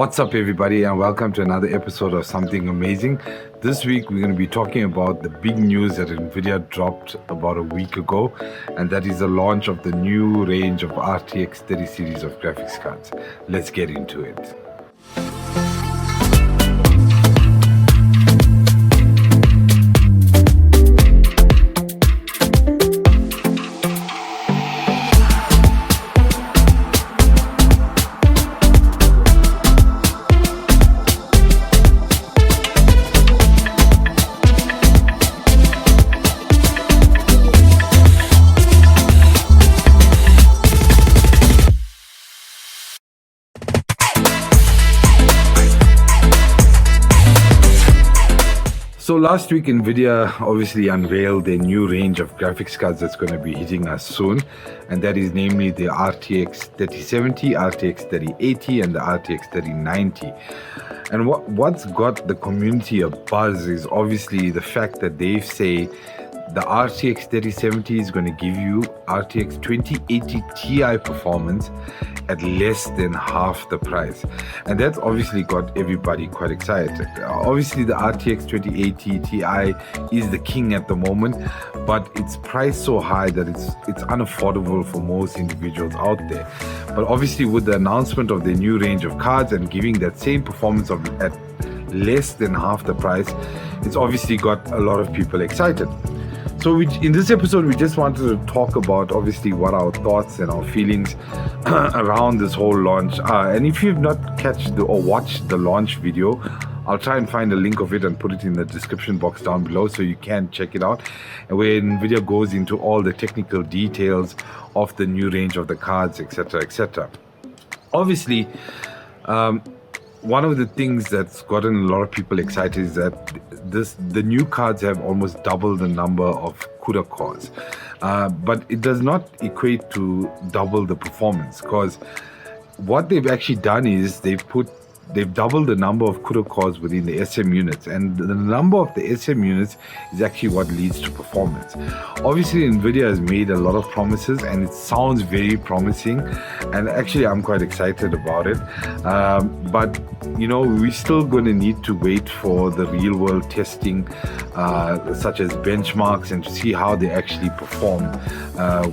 What's up, everybody, and welcome to another episode of Something Amazing. This week, we're going to be talking about the big news that Nvidia dropped about a week ago, and that is the launch of the new range of RTX 30 series of graphics cards. Let's get into it. So last week, Nvidia obviously unveiled their new range of graphics cards that's going to be hitting us soon, and that is namely the RTX 3070, RTX 3080, and the RTX 3090. And what's got the community abuzz is obviously the fact that they say the RTX 3070 is going to give you RTX 2080 Ti performance at less than half the price, and that's obviously got everybody quite excited. Obviously the RTX 2080 Ti is the king at the moment, but it's priced so high that it's unaffordable for most individuals out there. But obviously with the announcement of the new range of cards and giving that same performance at less than half the price, it's obviously got a lot of people excited. So in this episode, we just wanted to talk about obviously what our thoughts and our feelings around this whole launch are. And if you've not watched the launch video, I'll try and find a link of it and put it in the description box down below so you can check it out, where Nvidia goes into all the technical details of the new range of the cards, etc., etc. Obviously, one of the things that's gotten a lot of people excited is that the new cards have almost double the number of CUDA cores, but it does not equate to double the performance, because what they've actually done is they've doubled the number of CUDA cores within the SM units, and the number of the SM units is actually what leads to performance. Obviously, Nvidia has made a lot of promises, and it sounds very promising, and actually I'm quite excited about it. But you know, we're still going to need to wait for the real world testing, such as benchmarks, and to see how they actually perform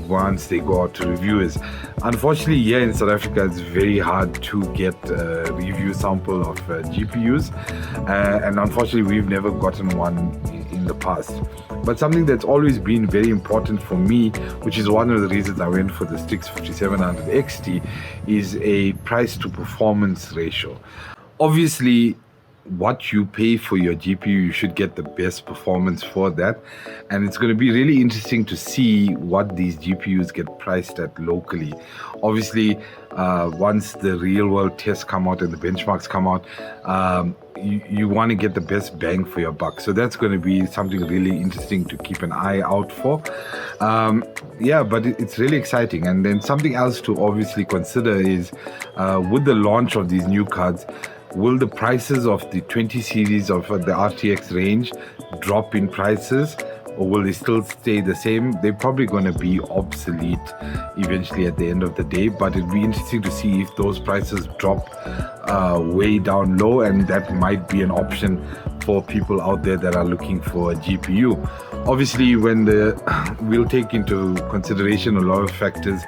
once they go out to reviewers. Unfortunately, here in South Africa, it's very hard to get a review sample of GPUs, and unfortunately, we've never gotten one in the past. But something that's always been very important for me, which is one of the reasons I went for the Strix 5700 XT, is a price to performance ratio. Obviously, what you pay for your GPU, you should get the best performance for that, and it's going to be really interesting to see what these GPUs get priced at locally. Obviously, once the real world tests come out and the benchmarks come out, you want to get the best bang for your buck. So that's going to be something really interesting to keep an eye out for. Yeah, but it's really exciting. And then something else to obviously consider is with the launch of these new cards, will the prices of the 20 series of the RTX range drop in prices, or will they still stay the same? They're probably going to be obsolete eventually at the end of the day, but it'll be interesting to see if those prices drop way down low, and that might be an option for people out there that are looking for a GPU. Obviously, we'll take into consideration a lot of factors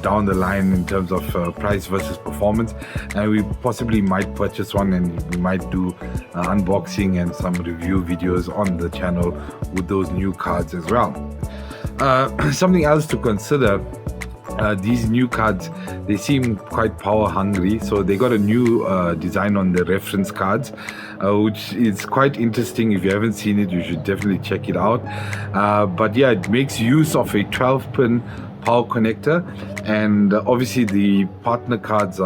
down the line in terms of price versus performance, and we possibly might purchase one, and we might do unboxing and some review videos on the channel with those new cards as well. Something else to consider, these new cards, they seem quite power hungry, so they got a new design on the reference cards, which is quite interesting. If you haven't seen it, you should definitely check it out. But yeah, it makes use of a 12-pin power connector, and obviously the partner cards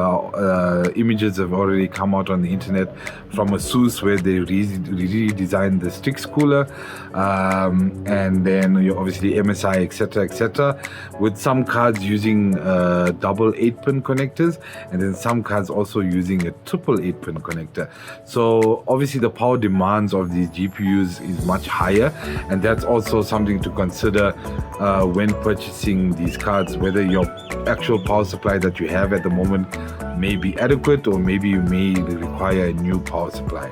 images have already come out on the internet from ASUS, where they redesigned the Strix cooler, and then obviously MSI, etc., with some cards using double 8-pin connectors, and then some cards also using a triple 8-pin connector. So obviously the power demands of these GPUs is much higher, and that's also something to consider when purchasing these these cards, whether your actual power supply that you have at the moment may be adequate, or maybe you may require a new power supply.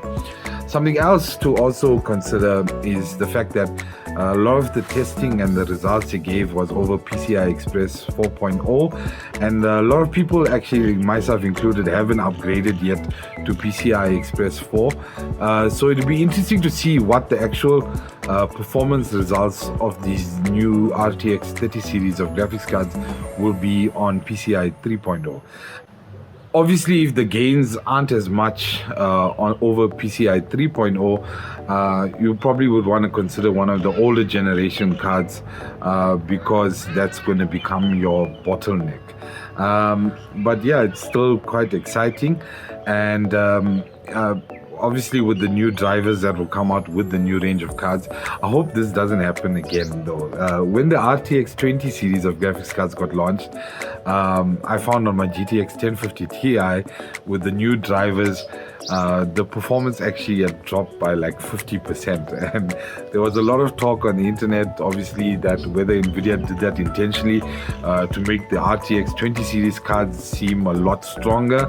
Something else to also consider is the fact that a lot of the testing and the results it gave was over PCI Express 4.0, and a lot of people, actually myself included, haven't upgraded yet to PCI Express 4. So it'll be interesting to see what the actual performance results of these new RTX 30 series of graphics cards will be on PCI 3.0. Obviously, if the gains aren't as much on over PCI 3.0, you probably would want to consider one of the older generation cards, because that's going to become your bottleneck. But yeah, it's still quite exciting, and obviously with the new drivers that will come out with the new range of cards, I hope this doesn't happen again though. When the RTX 20 series of graphics cards got launched, I found on my GTX 1050 Ti with the new drivers, the performance actually had dropped by like 50%, and there was a lot of talk on the internet, obviously, that whether Nvidia did that intentionally to make the RTX 20 series cards seem a lot stronger,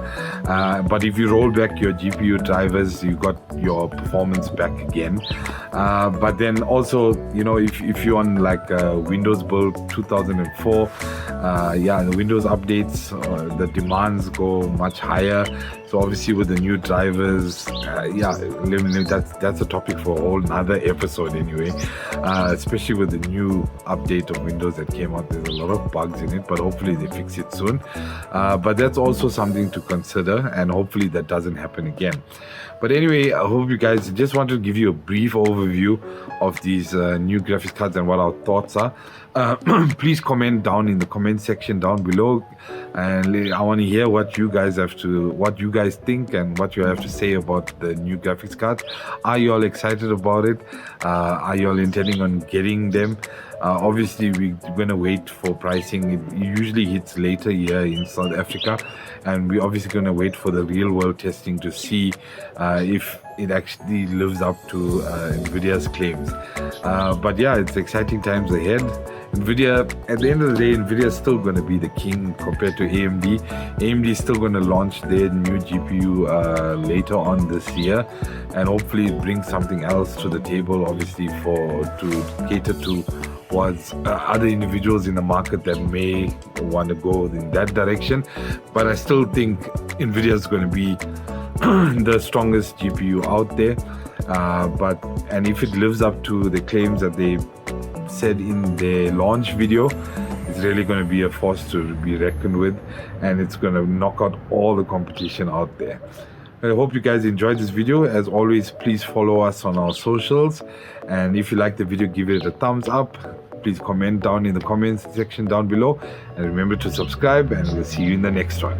but if you roll back your GPU drivers, you got your performance back again. But then also, you know, if you're on like Windows build 2004, yeah, the Windows updates, the demands go much higher. So obviously with the new drivers, yeah, that's a topic for a whole another episode anyway. Especially with the new update of Windows that came out, there's a lot of bugs in it, but hopefully they fix it soon. But that's also something to consider, and hopefully that doesn't happen again. But anyway, I hope you guys, just wanted to give you a brief overview of these new graphics cards and what our thoughts are. Please comment down in the comment section down below, and I want to hear what you guys think and what you have to say about the new graphics cards. Are you all excited about it? Are you all intending on getting them? Obviously we're going to wait for pricing. It usually hits later here in South Africa, and we're obviously going to wait for the real world testing to see if it actually lives up to Nvidia's claims. But yeah, it's exciting times ahead. Nvidia, at the end of the day, Nvidia is still going to be the king compared to AMD. AMD is still going to launch their new GPU later on this year, and hopefully it brings something else to the table, obviously to cater to was other individuals in the market that may want to go in that direction. But I still think Nvidia is going to be the strongest GPU out there. And if it lives up to the claims that they said in their launch video, it's really going to be a force to be reckoned with, and it's going to knock out all the competition out there. I hope you guys enjoyed this video. As always, please follow us on our socials, and if you like the video, give it a thumbs up. Please comment down in the comments section down below, and remember to subscribe, and we'll see you in the next one.